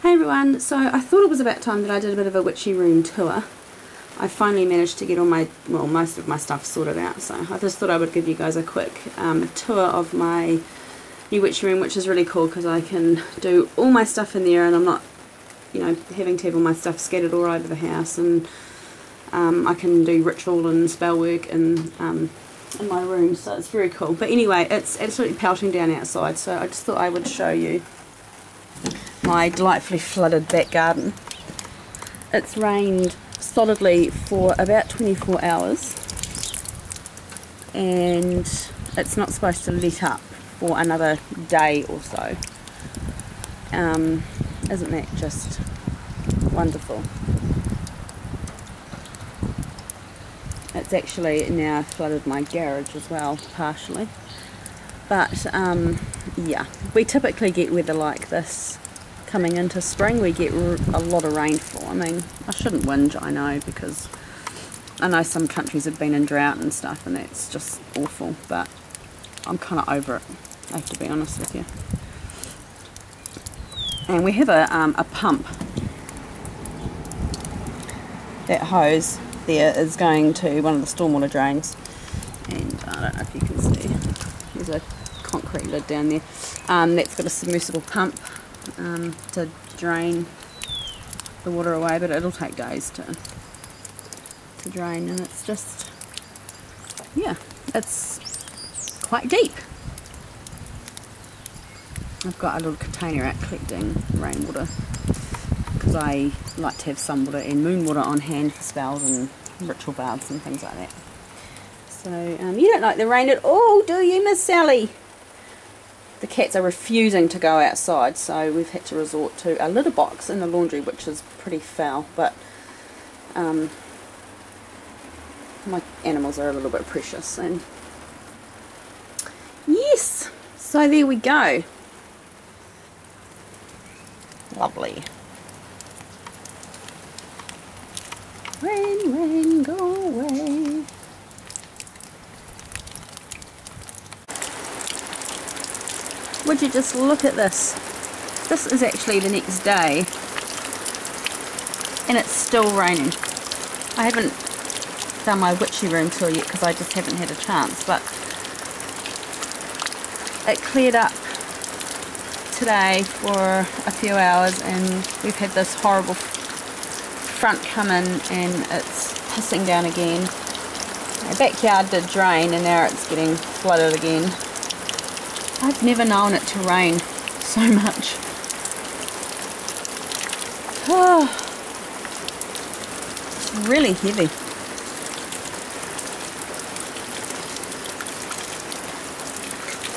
Hey everyone, so I thought it was about time that I did a bit of a witchy room tour. I finally managed to get all most of my stuff sorted out, so I just thought I would give you guys a quick tour of my new witchy room, which is really cool because I can do all my stuff in there and I'm not, having to have all my stuff scattered all over the house, and I can do ritual and spell work in my room, so it's very cool. But anyway, it's absolutely pelting down outside, so I just thought I would show you my delightfully flooded back garden. It's rained solidly for about 24 hours and it's not supposed to let up for another day or so. Isn't that just wonderful? It's actually now flooded my garage as well, partially. But yeah, we typically get weather like this coming into spring. We get a lot of rainfall. I mean, I shouldn't whinge, I know, because I know some countries have been in drought and stuff and that's just awful, but I'm kind of over it, I have to be honest with you. And we have a pump. That hose there is going to one of the stormwater drains, and I don't know if you can see, there's a concrete lid down there. That's got a submersible pump to drain the water away, but it'll take days to drain, and it's just, yeah, it's quite deep. I've got a little container out collecting rainwater because I like to have sun water and moon water on hand for spells and ritual baths and things like that. So you don't like the rain at all, do you, Miss Sally? The cats are refusing to go outside, so we've had to resort to a litter box in the laundry, which is pretty foul, but my animals are a little bit precious. And yes, so there we go. Lovely. Rain, rain, go away. Would you just look at this? This is actually the next day and it's still raining. I haven't done my witchy room tour yet because I just haven't had a chance, but it cleared up today for a few hours and we've had this horrible front come in and it's pissing down again. My backyard did drain and now it's getting flooded again. I've never known it to rain so much. Oh, it's really heavy.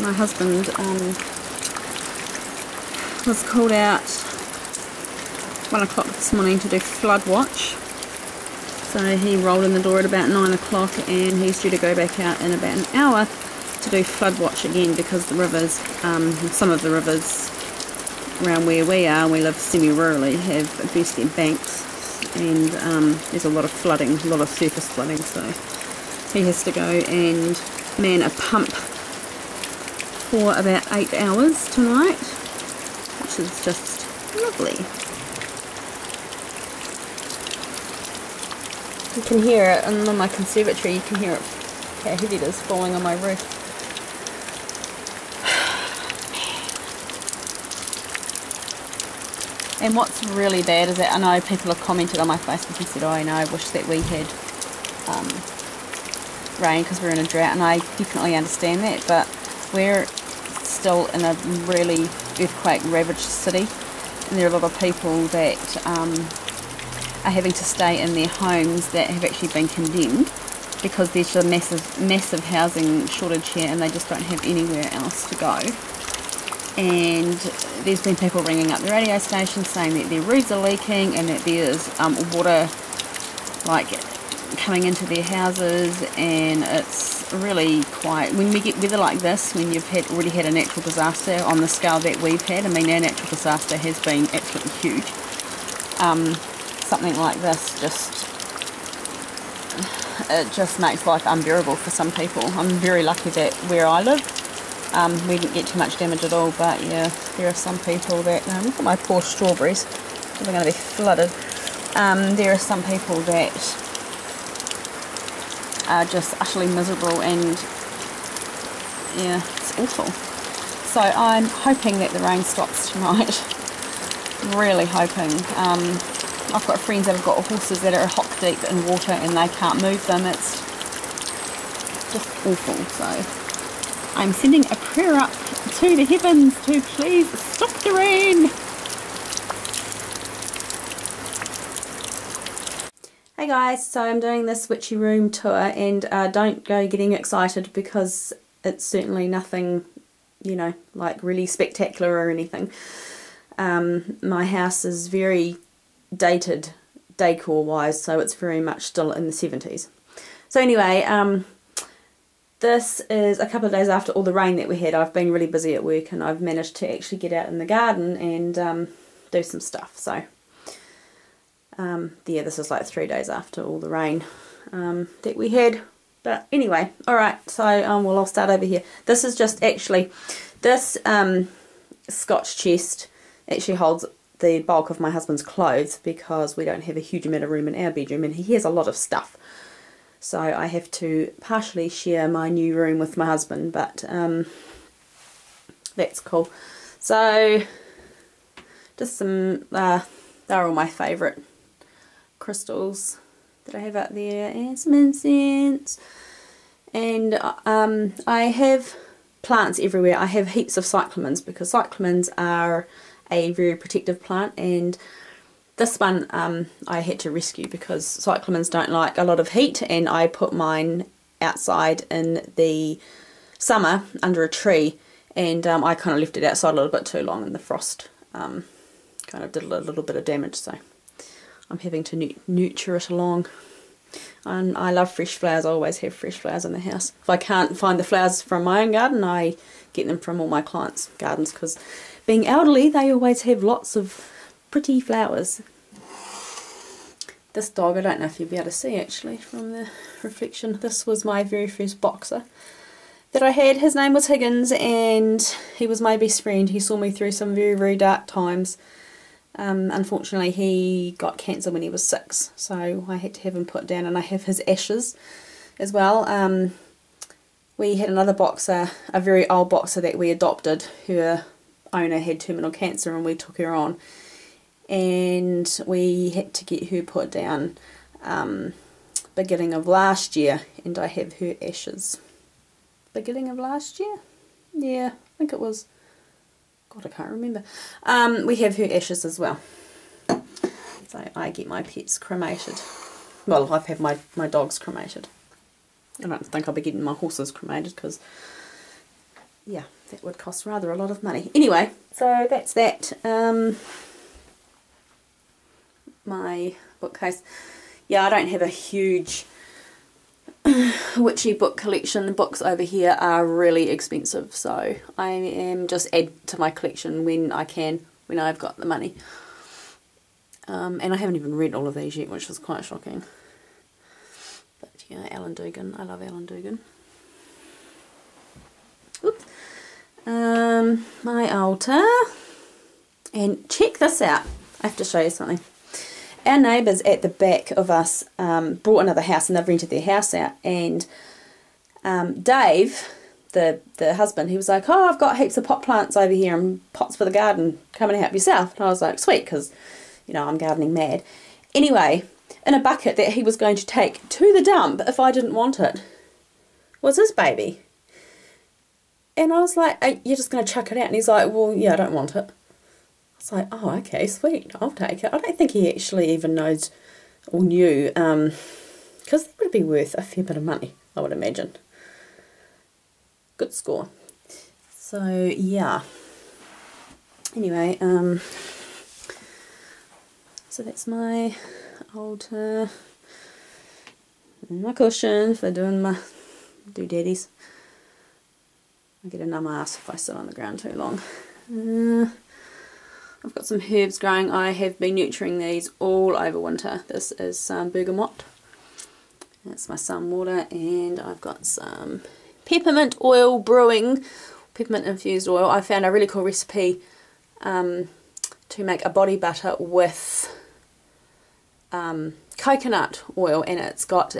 My husband was called out 1 o'clock this morning to do flood watch. So he rolled in the door at about 9 o'clock and he's due to go back out in about an hour to do flood watch again, because the rivers, some of the rivers around where we live semi-rurally, have burst their banks and there's a lot of flooding, a lot of surface flooding, so he has to go and man a pump for about 8 hours tonight, which is just lovely. You can hear it, and on my conservatory you can hear it, how heavy it is falling on my roof. And what's really bad is that I know people have commented on my Facebook and said, oh, I wish that we had rain because we're in a drought, and I definitely understand that, but we're still in a really earthquake ravaged city, and there are a lot of people that are having to stay in their homes that have actually been condemned because there's a massive housing shortage here and they just don't have anywhere else to go. And there's been people ringing up the radio station saying that their roofs are leaking and that there's water like coming into their houses, and it's really quite, when we get weather like this, when you've already had a natural disaster on the scale that we've had, I mean our natural disaster has been absolutely huge, something like this it just makes life unbearable for some people. I'm very lucky that where I live We didn't get too much damage at all, but yeah, there are some people that, look at my poor strawberries, they're going to be flooded. There are some people that are just utterly miserable, and yeah, it's awful. So I'm hoping that the rain stops tonight. Really hoping. I've got friends that have got horses that are hock deep in water and they can't move them. It's just awful. So I'm sending a prayer up to the heavens to please stop the rain. Hey guys, so I'm doing this witchy room tour, and don't go getting excited because it's certainly nothing, you know, like really spectacular or anything. My house is very dated decor wise, so it's very much still in the 70s. So anyway, this is a couple of days after all the rain that we had. I've been really busy at work and I've managed to actually get out in the garden and do some stuff. So yeah, this is like 3 days after all the rain that we had. But anyway, alright, so well, I'll start over here. This is just actually, this Scotch chest actually holds the bulk of my husband's clothes because we don't have a huge amount of room in our bedroom and he has a lot of stuff. So I have to partially share my new room with my husband, but that's cool. So just some, they're all my favourite crystals that I have out there, and some incense, and I have plants everywhere. I have heaps of cyclamens because cyclamens are a very protective plant, and this one I had to rescue because cyclamens don't like a lot of heat, and I put mine outside in the summer under a tree, and I kind of left it outside a little bit too long, and the frost kind of did a little bit of damage, so I'm having to nurture it along. And I love fresh flowers. I always have fresh flowers in the house. If I can't find the flowers from my own garden, I get them from all my clients' gardens, because being elderly, they always have lots of pretty flowers. This dog, I don't know if you'll be able to see actually from the reflection, this was my very first boxer that I had. His name was Higgins, and he was my best friend. He saw me through some very, very dark times. Unfortunately, he got cancer when he was 6, so I had to have him put down, and I have his ashes as well. We had another boxer, a very old boxer that we adopted. Her owner had terminal cancer and we took her on, and we had to get her put down beginning of last year, and I have her ashes. Beginning of last year? Yeah, I think it was. God, I can't remember. We have her ashes as well. So I get my pets cremated. Well, I've had my dogs cremated. I don't think I'll be getting my horses cremated because, yeah, that would cost rather a lot of money. Anyway, so that's that. My bookcase. Yeah, I don't have a huge witchy book collection. The books over here are really expensive, so I am just add to my collection when I can, when I've got the money. And I haven't even read all of these yet, which is quite shocking. But yeah, Alan Dugan, I love Alan Dugan. Oops. My altar, and check this out, I have to show you something. Our neighbours at the back of us bought another house, and they've rented their house out, and Dave, the husband, he was like, oh, I've got heaps of pot plants over here and pots for the garden, come and help yourself. And I was like, sweet, because, you know, I'm gardening mad. Anyway, in a bucket that he was going to take to the dump if I didn't want it was his baby. And I was like, hey, you're just going to chuck it out? And he's like, well, yeah, I don't want it. I was like, oh, okay, sweet, I'll take it. I don't think he actually even knows or knew, because it would be worth a fair bit of money, I would imagine. Good score. So, yeah. Anyway, so that's my altar, and my cushion for doing my doodaddies. I get a numb ass if I sit on the ground too long. I've got some herbs growing. I have been nurturing these all over winter. This is some bergamot. That's my sun water, and I've got some peppermint oil brewing, peppermint infused oil. I found a really cool recipe to make a body butter with coconut oil, and it's got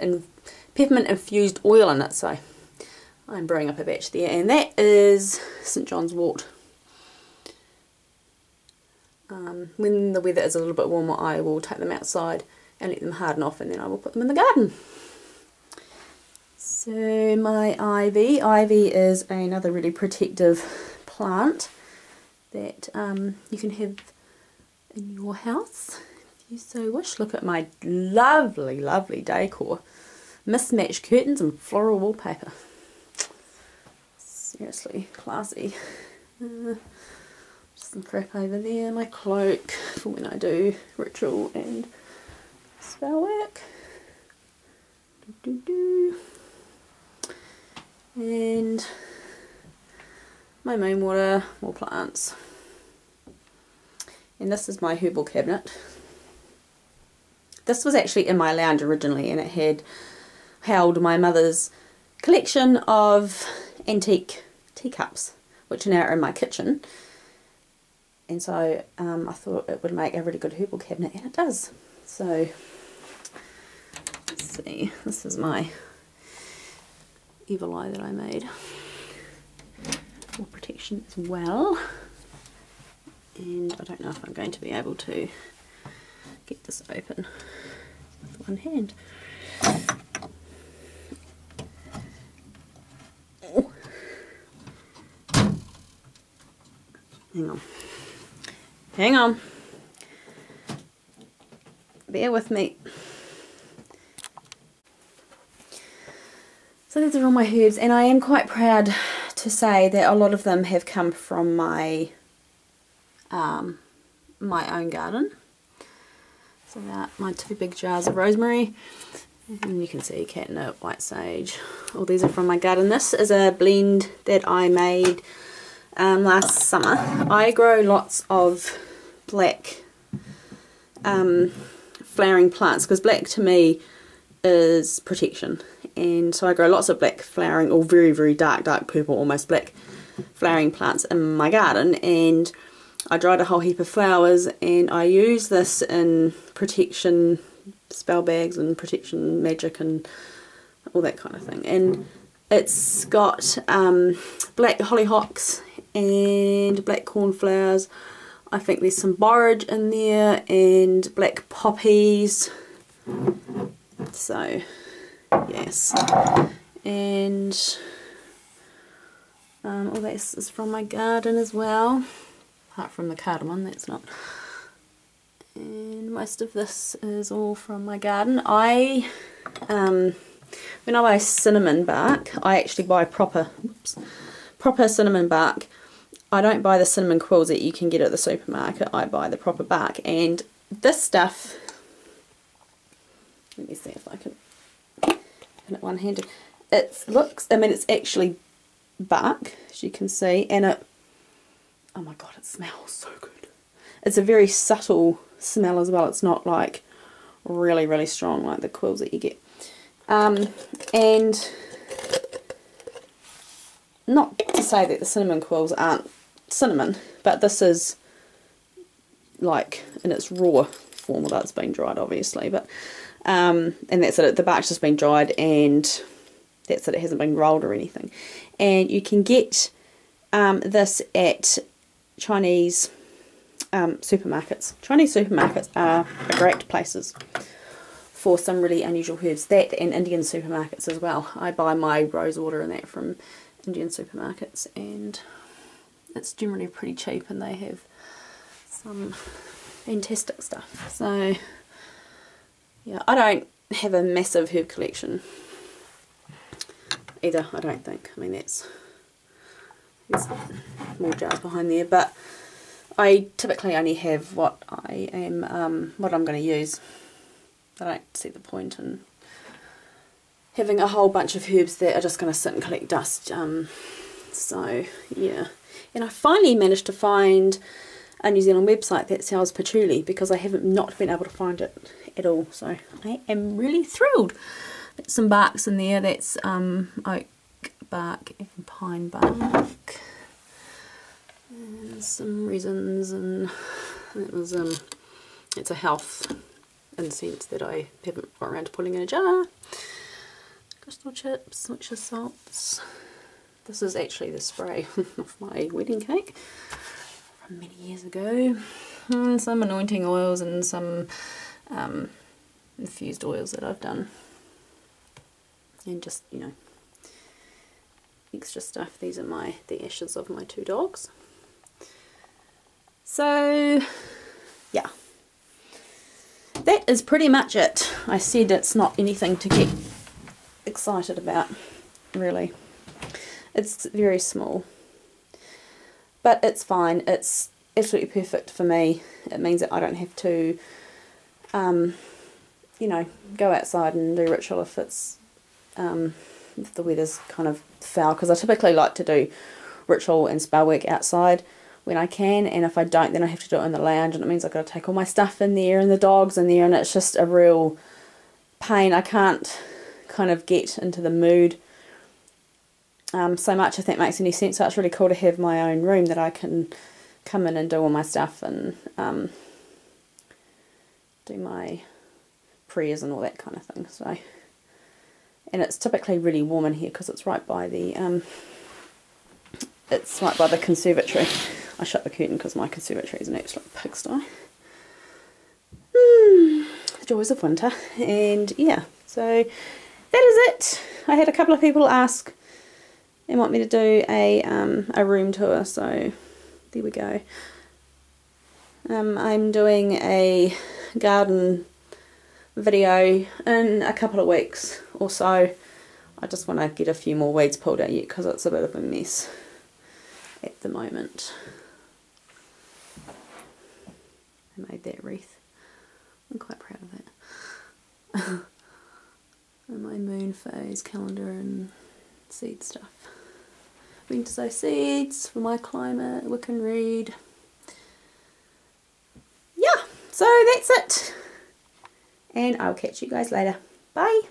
peppermint infused oil in it, so I'm brewing up a batch there, and that is St John's wort. When the weather is a little bit warmer, I will take them outside and let them harden off, and then I will put them in the garden. So my ivy is another really protective plant that you can have in your house if you so wish. Look at my lovely, lovely decor. Mismatched curtains and floral wallpaper. Seriously, classy. Just some crap over there. My cloak for when I do ritual and spell work. And my moon water, more plants. And this is my herbal cabinet. This was actually in my lounge originally, and it had held my mother's collection of antique teacups, which are now in my kitchen. And so I thought it would make a really good herbal cabinet, and it does. So let's see, this is my evil eye that I made for protection as well. And I don't know if I'm going to be able to get this open with one hand. Oh. Hang on, bear with me. So these are all my herbs, and I am quite proud to say that a lot of them have come from my my own garden. So that my 2 big jars of rosemary, and you can see catnip, white sage. All these are from my garden. This is a blend that I made last summer. I grow lots of black flowering plants, because black to me is protection, and so I grow lots of black flowering, or very, very dark purple, almost black flowering plants in my garden. And I dried a whole heap of flowers, and I use this in protection spell bags and protection magic and all that kind of thing. And it's got black hollyhocks and black cornflowers. I think there's some borage in there, and black poppies. So yes, and all this is from my garden as well, apart from the cardamom, that's not. And most of this is all from my garden. When I buy cinnamon bark, I actually buy proper cinnamon bark. I don't buy the cinnamon quills that you can get at the supermarket. I buy the proper bark. And this stuff, let me see if I can open it one-handed. It looks, I mean, it's actually bark, as you can see, and it, oh my god, it smells so good. It's a very subtle smell as well. It's not like really, really strong like the quills that you get. And not to say that the cinnamon quills aren't cinnamon, but this is like in its raw form, although it's been dried obviously, but and that's it, the bark's just been dried, and that's it, it hasn't been rolled or anything. And you can get this at Chinese supermarkets. Chinese supermarkets are great places for some really unusual herbs. That, and Indian supermarkets as well. I buy my rose water and that from Indian supermarkets, and it's generally pretty cheap, and they have some fantastic stuff. So yeah, I don't have a massive herb collection either, I don't think. I mean, there's more jars behind there, but I typically only have what I'm going to use. I don't see the point in having a whole bunch of herbs that are just going to sit and collect dust. So yeah, and I finally managed to find a New Zealand website that sells patchouli, because I haven't not been able to find it at all. So I am really thrilled. There's some barks in there. That's oak bark and pine bark. And some resins, and it was it's a health incense that I haven't got around to putting in a jar. Crystal chips, which are salts. This is actually the spray of my wedding cake from many years ago. And some anointing oils and some infused oils that I've done. And just, you know, extra stuff. These are the ashes of my 2 dogs. So, yeah. That is pretty much it. I said it's not anything to get excited about, really. It's very small, but it's fine. It's absolutely perfect for me. It means that I don't have to, you know, go outside and do ritual if it's if the weather's kind of foul, because I typically like to do ritual and spell work outside when I can, and if I don't, then I have to do it in the lounge, and it means I've got to take all my stuff in there and the dogs in there, and it's just a real pain. I can't kind of get into the mood so much, if that makes any sense. So it's really cool to have my own room that I can come in and do all my stuff and do my prayers and all that kind of thing. So, and it's typically really warm in here because it's right by the conservatory. I shut the curtain because my conservatory is an absolute pigsty. The joys of winter. And yeah, so that is it. I had a couple of people ask and want me to do a room tour, so there we go. I'm doing a garden video in a couple of weeks or so. I just want to get a few more weeds pulled out yet because it's a bit of a mess at the moment. I made that wreath. I'm quite proud of that. And my moon phase calendar and seed stuff. When to sow seeds for my climate, Wiccan read. Yeah, so that's it. And I'll catch you guys later. Bye.